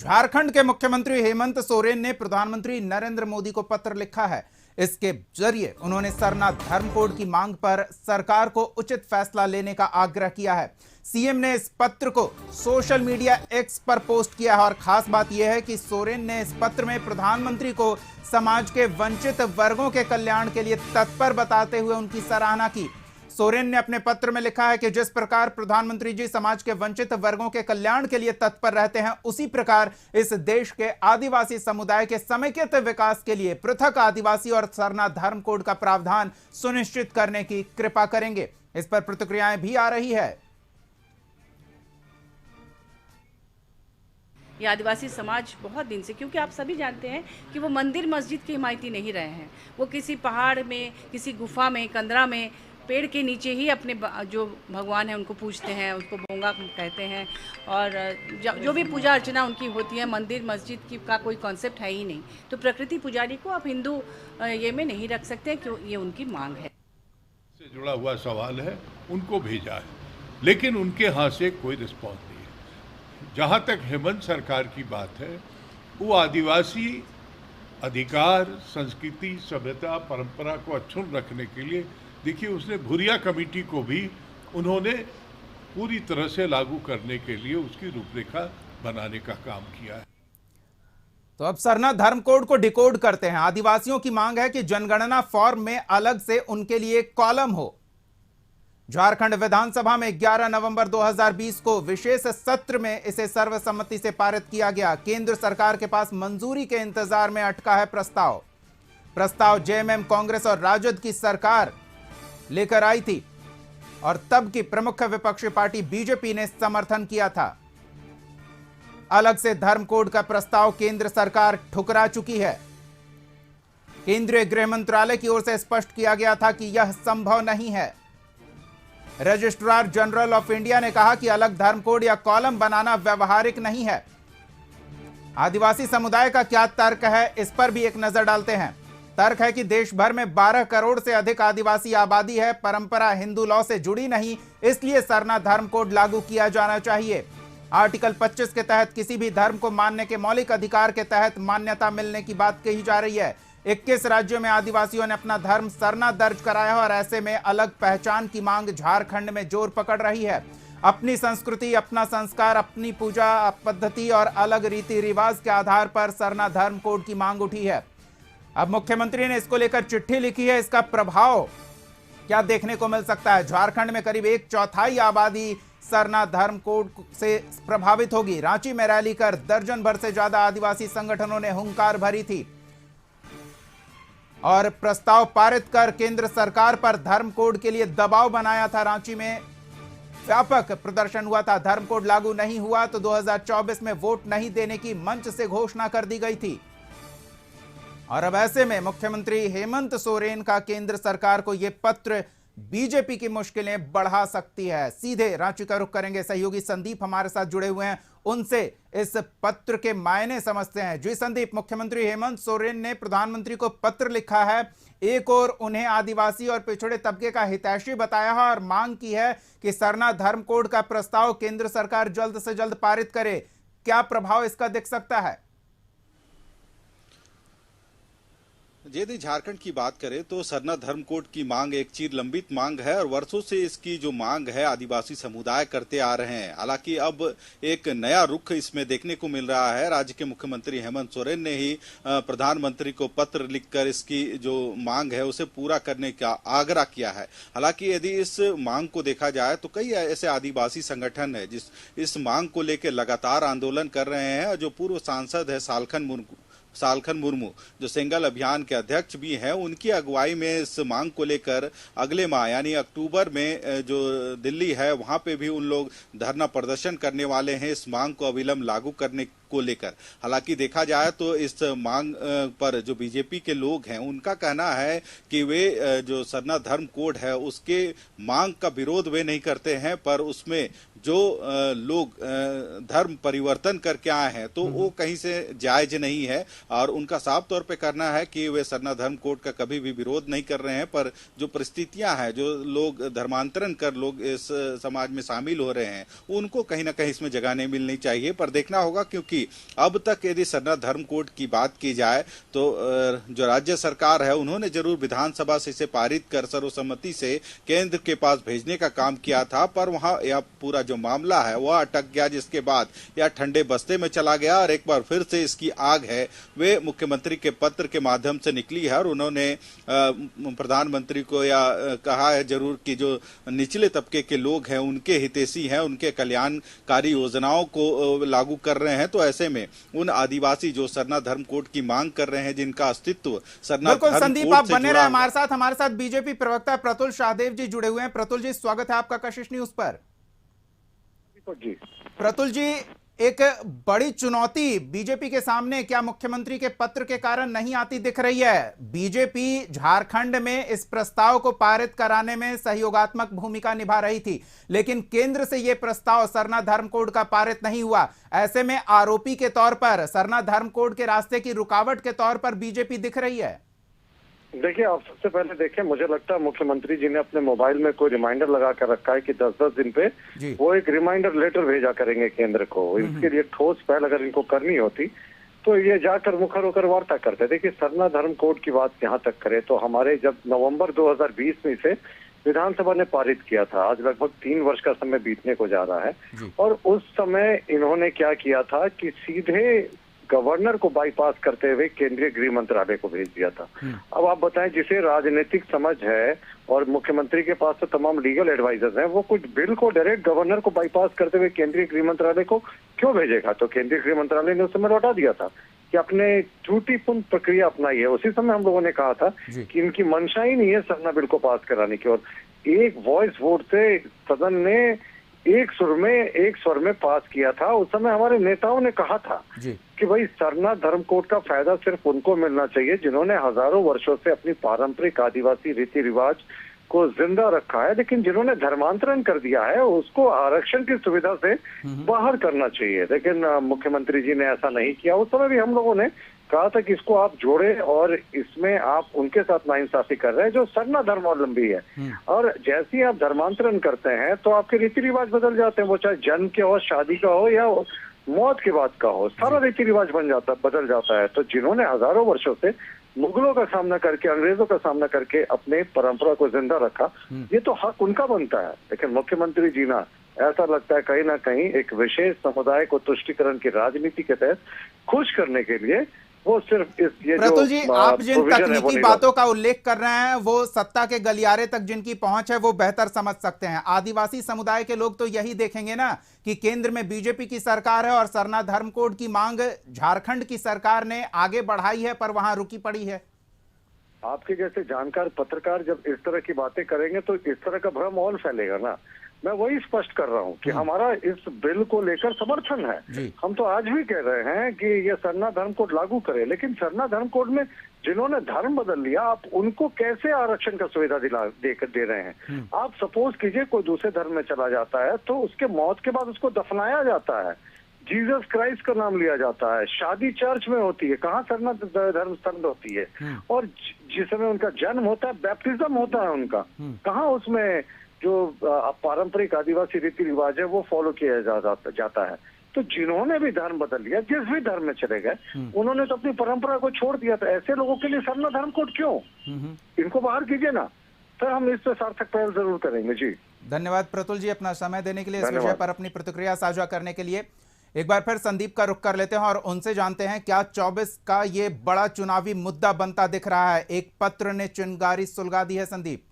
झारखंड के मुख्यमंत्री हेमंत सोरेन ने प्रधानमंत्री नरेंद्र मोदी को पत्र लिखा है। इसके जरिए उन्होंने सरना धर्म कोड की मांग पर सरकार को उचित फैसला लेने का आग्रह किया है। सीएम ने इस पत्र को सोशल मीडिया एक्स पर पोस्ट किया है और खास बात यह है कि सोरेन ने इस पत्र में प्रधानमंत्री को समाज के वंचित वर्गों के कल्याण के लिए तत्पर बताते हुए उनकी सराहना की। सोरेन ने अपने पत्र में लिखा है कि जिस प्रकार प्रधानमंत्री जी समाज के वंचित वर्गों के कल्याण के लिए तत्पर रहते हैं, उसी प्रकार इस देश के आदिवासी समुदाय के समेकित विकास के लिए पृथक आदिवासी और सरना धर्म कोड का प्रावधान सुनिश्चित करने की कृपा करेंगे। इस पर प्रतिक्रियाएं भी आ रही है। ये आदिवासी समाज बहुत दिन से, क्योंकि आप सभी जानते हैं कि वो मंदिर मस्जिद के हिमायती नहीं रहे हैं। वो किसी पहाड़ में, किसी गुफा में, कंदरा में, पेड़ के नीचे ही अपने जो भगवान है उनको पूजते हैं, उसको बोंगा कहते हैं। और जो भी पूजा अर्चना उनकी होती है, मंदिर मस्जिद की का कोई कॉन्सेप्ट है ही नहीं। तो प्रकृति पुजारी को आप हिंदू ये में नहीं रख सकते, क्यों? ये उनकी मांग है। से जुड़ा हुआ सवाल है, उनको भेजा है, लेकिन उनके यहाँ से कोई रिस्पॉन्स नहीं है। जहाँ तक हेमंत सरकार की बात है, वो आदिवासी अधिकार, संस्कृति, सभ्यता, परंपरा को अक्षुण्ण रखने के लिए, देखिए, उसने भुरिया कमेटी को भी उन्होंने पूरी तरह से लागू करने के लिए उसकी रूपरेखा बनाने का काम किया है। तो अब सरना धर्म कोड को डिकोड करते हैं। आदिवासियों की मांग है कि जनगणना फॉर्म में अलग से उनके लिए कॉलम हो। झारखंड विधानसभा में 11 नवंबर 2020 को विशेष सत्र में इसे सर्वसम्मति से पारित किया गया। केंद्र सरकार के पास मंजूरी के इंतजार में अटका है प्रस्ताव जेएमएम, कांग्रेस और राजद की सरकार लेकर आई थी और तब की प्रमुख विपक्षी पार्टी बीजेपी ने समर्थन किया था। अलग से धर्म कोड का प्रस्ताव केंद्र सरकार ठुकरा चुकी है। केंद्रीय गृह मंत्रालय की ओर से स्पष्ट किया गया था कि यह संभव नहीं है। रजिस्ट्रार जनरल ऑफ इंडिया ने कहा कि अलग धर्म कोड या कॉलम बनाना व्यवहारिक नहीं है। आदिवासी समुदाय का क्या तर्क है, इस पर भी एक नजर डालते हैं। तर्क है कि देश भर में 12 करोड़ से अधिक आदिवासी आबादी है। परंपरा हिंदू लॉ से जुड़ी नहीं, इसलिए सरना धर्म कोड लागू किया जाना चाहिए। आर्टिकल 25 के तहत किसी भी धर्म को मानने के मौलिक अधिकार के तहत मान्यता मिलने की बात कही जा रही है। 21 राज्यों में आदिवासियों ने अपना धर्म सरना दर्ज कराया है और ऐसे में अलग पहचान की मांग झारखंड में जोर पकड़ रही है। अपनी संस्कृति, अपना संस्कार, अपनी पूजा पद्धति और अलग रीति रिवाज के आधार पर सरना धर्म कोड की मांग उठी है। अब मुख्यमंत्री ने इसको लेकर चिट्ठी लिखी है। इसका प्रभाव क्या देखने को मिल सकता है? झारखंड में करीब 1/4 आबादी सरना धर्म कोड से प्रभावित होगी। रांची में रैली कर दर्जन भर से ज्यादा आदिवासी संगठनों ने हुंकार भरी थी और प्रस्ताव पारित कर केंद्र सरकार पर धर्म कोड के लिए दबाव बनाया था। रांची में व्यापक प्रदर्शन हुआ था। धर्म कोड लागू नहीं हुआ तो 2024 में वोट नहीं देने की मंच से घोषणा कर दी गई थी। और अब ऐसे में मुख्यमंत्री हेमंत सोरेन का केंद्र सरकार को यह पत्र बीजेपी की मुश्किलें बढ़ा सकती है। सीधे रांची का रुख करेंगे। सहयोगी संदीप हमारे साथ जुड़े हुए हैं, उनसे इस पत्र के मायने समझते हैं। जी संदीप, मुख्यमंत्री हेमंत सोरेन ने प्रधानमंत्री को पत्र लिखा है। एक और उन्हें आदिवासी और पिछड़े तबके का हितैषी बताया है और मांग की है कि सरना धर्म कोड का प्रस्ताव केंद्र सरकार जल्द से जल्द पारित करे। क्या प्रभाव इसका दिख सकता है? यदि झारखंड की बात करें तो सरना धर्म कोड की मांग एक चिर लंबित मांग है और वर्षों से इसकी जो मांग है आदिवासी समुदाय करते आ रहे हैं। हालांकि अब एक नया रुख इसमें देखने को मिल रहा है। राज्य के मुख्यमंत्री हेमंत सोरेन ने ही प्रधानमंत्री को पत्र लिखकर इसकी जो मांग है उसे पूरा करने का आग्रह किया है। हालांकि यदि इस मांग को देखा जाए तो कई ऐसे आदिवासी संगठन है जिस इस मांग को लेकर लगातार आंदोलन कर रहे हैं और जो पूर्व सांसद है सालखन मुर्मू, जो सेंगल अभियान के अध्यक्ष भी हैं, उनकी अगुवाई में इस मांग को लेकर अगले माह यानी अक्टूबर में जो दिल्ली है वहां पे भी उन लोग धरना प्रदर्शन करने वाले हैं इस मांग को अविलंब लागू करने को लेकर। हालांकि देखा जाए तो इस मांग पर जो बीजेपी के लोग हैं उनका कहना है कि वे जो सरना धर्म कोड है उसके मांग का विरोध वे नहीं करते हैं, पर उसमें जो लोग धर्म परिवर्तन करके आए हैं तो वो कहीं से जायज नहीं है और उनका साफ तौर पे करना है कि वे सरना धर्म कोड का कभी भी विरोध नहीं कर रहे हैं। पर जो परिस्थितियां हैं, जो लोग धर्मांतरण कर लोग इस समाज में शामिल हो रहे हैं, उनको कहीं ना कहीं इसमें जगह नहीं मिलनी चाहिए। पर देखना होगा, क्योंकि क्योंकि अब तक यदि सरना धर्म कोड की बात की जाए तो जो राज्य सरकार है उन्होंने जरूर विधानसभा से इसे पारित कर सर्वसम्मति से केंद्र के पास भेजने का काम किया था, पर वहां यह पूरा जो मामला है वह अटक गया, जिसके बाद यह ठंडे बस्ते में चला गया और एक बार फिर से इसकी आग है वे मुख्यमंत्री के पत्र के माध्यम से निकली है। और उन्होंने प्रधानमंत्री को या कहा है जरूर कि जो निचले तबके के लोग हैं उनके हितैषी हैं, उनके कल्याणकारी योजनाओं को लागू कर रहे हैं, तो ऐसे में उन आदिवासी जो सरना धर्म कोड की मांग कर रहे हैं, जिनका अस्तित्व सरना धर्म कोड संदीप, आप बने रहे हमारे साथ बीजेपी प्रवक्ता प्रतुल शाहदेव जी जुड़े हुए हैं। प्रतुल जी, स्वागत है आपका कशिश न्यूज पर। जी प्रतुल जी, एक बड़ी चुनौती बीजेपी के सामने क्या मुख्यमंत्री के पत्र के कारण नहीं आती दिख रही है? बीजेपी झारखंड में इस प्रस्ताव को पारित कराने में सहयोगात्मक भूमिका निभा रही थी, लेकिन केंद्र से यह प्रस्ताव सरना धर्म कोड का पारित नहीं हुआ। ऐसे में आरोपी के तौर पर सरना धर्म कोड के रास्ते की रुकावट के तौर पर बीजेपी दिख रही है। देखिए, आप सबसे पहले देखें, मुझे लगता है मुख्यमंत्री जी ने अपने मोबाइल में कोई रिमाइंडर लगा कर रखा है कि 10-10 दिन पे वो एक रिमाइंडर लेटर भेजा करेंगे केंद्र को। इसके लिए ठोस पहल अगर इनको करनी होती तो ये जाकर मुखर होकर वार्ता करते। देखिए, सरना धर्म कोड की बात यहाँ तक करें तो हमारे जब नवंबर 2020 में से विधानसभा ने पारित किया था, आज लगभग 3 वर्ष का समय बीतने को जा रहा है, और उस समय इन्होंने क्या किया था कि सीधे गवर्नर को बाईपास करते हुए केंद्रीय गृह मंत्रालय को भेज दिया था। अब आप बताएं, जिसे राजनीतिक समझ है और मुख्यमंत्री के पास तो तमाम लीगल एडवाइजर्स हैं, वो कुछ बिल को डायरेक्ट गवर्नर को बाईपास करते हुए केंद्रीय गृह मंत्रालय को क्यों भेजेगा? तो केंद्रीय गृह मंत्रालय ने उस समय लौटा दिया था कि अपने त्रुटिपूर्ण प्रक्रिया अपनाई है। उसी समय हम लोगों ने कहा था कि इनकी मंशा ही नहीं है सरना बिल को पास कराने की, और एक वॉइस वोट से सदन ने एक स्वर में पास किया था। उस समय हमारे नेताओं ने कहा था कि भाई सरना धर्म कोड का फायदा सिर्फ उनको मिलना चाहिए जिन्होंने हजारों वर्षों से अपनी पारंपरिक आदिवासी रीति रिवाज को जिंदा रखा है, लेकिन जिन्होंने धर्मांतरण कर दिया है उसको आरक्षण की सुविधा से बाहर करना चाहिए। लेकिन मुख्यमंत्री जी ने ऐसा नहीं किया। उस समय भी हम लोगों ने कहा था कि इसको आप जोड़े, और इसमें आप उनके साथ नाइंसाफी कर रहे हैं जो सरना धर्मावलंबी है। और जैसे ही आप धर्मांतरण करते हैं तो आपके रीति रिवाज बदल जाते हैं, वो चाहे जन्म के हो, शादी का हो या मौत के बाद का हो, सारा रीति रिवाज बदल जाता है। तो जिन्होंने हजारों वर्षों से मुगलों का सामना करके, अंग्रेजों का सामना करके अपने परंपरा को जिंदा रखा, ये तो हक उनका बनता है। लेकिन मुख्यमंत्री जी ना, ऐसा लगता है कहीं ना कहीं एक विशेष समुदाय को तुष्टीकरण की राजनीति के तहत खुश करने के लिए वो सिर्फ ये प्रतुल जी, आप जिन तकनीकी बातों का उल्लेख कर रहे हैं वो सत्ता के गलियारे तक जिनकी पहुंच है वो बेहतर समझ सकते हैं। आदिवासी समुदाय के लोग तो यही देखेंगे ना कि केंद्र में बीजेपी की सरकार है और सरना धर्म कोड की मांग झारखंड की सरकार ने आगे बढ़ाई है पर वहां रुकी पड़ी है। आपके जैसे जानकार पत्रकार जब इस तरह की बातें करेंगे तो इस तरह का भ्रम और फैलेगा ना। मैं वही स्पष्ट कर रहा हूँ कि हमारा इस बिल को लेकर समर्थन है। हम तो आज भी कह रहे हैं कि ये सरना धर्म कोड लागू करे, लेकिन सरना धर्म कोड में जिन्होंने धर्म बदल लिया आप उनको कैसे आरक्षण का सुविधा दे रहे हैं? आप सपोज कीजिए कोई दूसरे धर्म में चला जाता है तो उसके मौत के बाद उसको दफनाया जाता है, जीसस क्राइस्ट का नाम लिया जाता है, शादी चर्च में होती है, कहाँ सरना धर्म स्तंभ होती है, और जिस समय उनका जन्म होता है बैप्टिज्म होता है उनका, कहाँ उसमें जो पारंपरिक आदिवासी रीति रिवाज है वो फॉलो किया जाता है। तो जिन्होंने भी धर्म बदल लिया, जिस भी धर्म में चले गए, उन्होंने तो अपनी परंपरा को छोड़ दिया था। ऐसे लोगों के लिए सरना धर्म कोड क्यों? इनको बाहर कीजिए ना, तो हम इस पे सार्थक पहल जरूर करेंगे। जी धन्यवाद प्रतुल जी, अपना समय देने के लिए, इस विषय पर अपनी प्रतिक्रिया साझा करने के लिए। एक बार फिर संदीप का रुख कर लेते हैं और उनसे जानते हैं क्या 24 का ये बड़ा चुनावी मुद्दा बनता दिख रहा है? एक पत्र ने चिंगारी सुलगा दी है। संदीप,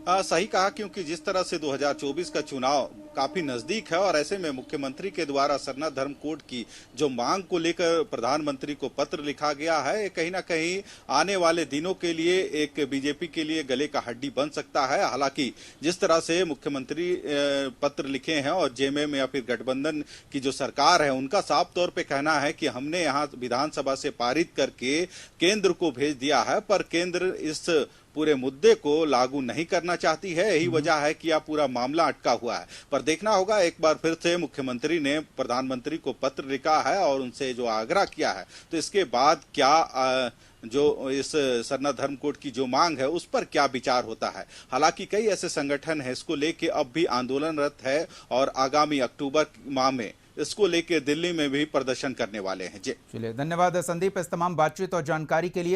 सही कहा, क्योंकि जिस तरह से 2024 का चुनाव काफी नजदीक है और ऐसे में मुख्यमंत्री के द्वारा सरना धर्म कोड की जो मांग को लेकर प्रधानमंत्री को पत्र लिखा गया है, कहीं ना कहीं आने वाले दिनों के लिए एक बीजेपी के लिए गले का हड्डी बन सकता है। हालांकि जिस तरह से मुख्यमंत्री पत्र लिखे हैं और जेएमएम या फिर गठबंधन की जो सरकार है उनका साफ तौर पे कहना है कि हमने यहाँ विधानसभा से पारित करके केंद्र को भेज दिया है, पर केंद्र इस पूरे मुद्दे को लागू नहीं करना चाहती है। यही वजह है कि यह पूरा मामला अटका हुआ है। पर देखना होगा, एक बार फिर से मुख्यमंत्री ने प्रधानमंत्री को पत्र लिखा है और उनसे जो आग्रह किया है, तो इसके बाद क्या जो इस सरना धर्म कोड की जो मांग है उस पर क्या विचार होता है। हालांकि कई ऐसे संगठन है इसको लेके अब भी आंदोलनरत है और आगामी अक्टूबर माह में इसको लेके दिल्ली में भी प्रदर्शन करने वाले हैं। जी चलिए, धन्यवाद संदीप इस तमाम बातचीत और जानकारी के लिए।